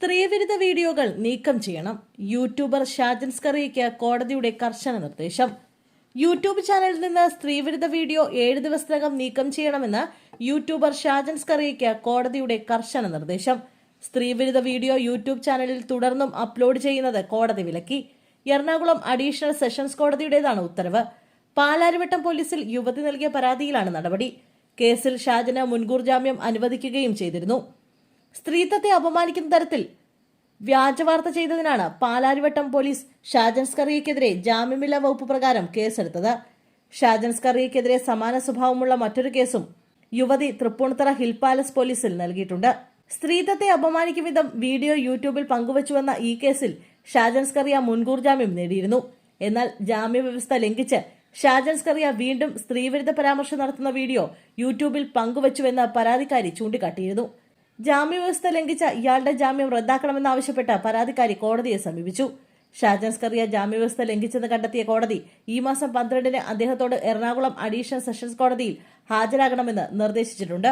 സ്ത്രീവിരുദ്ധ വീഡിയോകൾ നീക്കം ചെയ്യണം. യൂട്യൂബർ ഷാജൻ സ്കറിയയ്ക്ക് കോടതിയുടെ കർശന നിർദ്ദേശം. യൂട്യൂബ് ചാനലിൽ നിന്ന് സ്ത്രീവിരുദ്ധ വീഡിയോ 7 ദിവസത്തിനകം നീക്കം ചെയ്യണമെന്ന് യൂട്യൂബർ ഷാജൻ സ്കറിയയ്ക്ക് കോടതിയുടെ കർശന നിർദ്ദേശം. സ്ത്രീവിരുദ്ധ വീഡിയോ യൂട്യൂബ് ചാനലിൽ തുടർന്നും അപ്ലോഡ് ചെയ്യുന്നത് കോടതി വിലക്കി. എറണാകുളം അഡീഷണൽ സെഷൻസ് കോടതിയുടേതാണ് ഉത്തരവ്. പാലാരിവട്ടം പോലീസിൽ യുവതി നൽകിയ പരാതിയിലാണ് നടപടി. കേസിൽ ഷാജന് മുൻകൂർ ജാമ്യം അനുവദിക്കുകയും ചെയ്തിരുന്നു. സ്ത്രീത്വത്തെ അപമാനിക്കുന്ന തരത്തിൽ വ്യാജവാർത്ത ചെയ്തതിനാണ് പാലാരിവട്ടം പോലീസ് ഷാജൻ സ്കറിയയ്ക്കെതിരെ ജാമ്യമില്ലാ വകുപ്പ് പ്രകാരം കേസെടുത്തത്. ഷാജൻ സ്കറിയയ്ക്കെതിരെ സമാന സ്വഭാവമുള്ള മറ്റൊരു കേസും യുവതി തൃപ്പൂണിത്തുറ ഹിൽ പാലസ് പോലീസിൽ നൽകിയിട്ടുണ്ട്. സ്ത്രീത്വത്തെ അപമാനിക്കും വിധം വീഡിയോ യൂട്യൂബിൽ പങ്കുവച്ചുവെന്ന ഈ കേസിൽ ഷാജൻ സ്കറിയ മുൻകൂർ ജാമ്യം നേടിയിരുന്നു. എന്നാൽ ജാമ്യവ്യവസ്ഥ ലംഘിച്ച് ഷാജൻ സ്കറിയ വീണ്ടും സ്ത്രീവിരുദ്ധ പരാമർശം നടത്തുന്ന വീഡിയോ യൂട്യൂബിൽ പങ്കുവച്ചുവെന്ന് പരാതിക്കാരി ചൂണ്ടിക്കാട്ടിയിരുന്നു. ജാമ്യവ്യവസ്ഥ ലംഘിച്ച ഇയാളുടെ ജാമ്യം റദ്ദാക്കണമെന്നാവശ്യപ്പെട്ട് പരാതിക്കാരി കോടതിയെ സമീപിച്ചു. ഷാജൻ സ്കറിയ ജാമ്യവ്യവസ്ഥ ലംഘിച്ചെന്ന് കണ്ടെത്തിയ കോടതി ഈ മാസം 12-ന് അദ്ദേഹത്തോട് എറണാകുളം അഡീഷണൽ സെഷൻസ് കോടതിയിൽ ഹാജരാകണമെന്ന് നിർദ്ദേശിച്ചിട്ടുണ്ട്.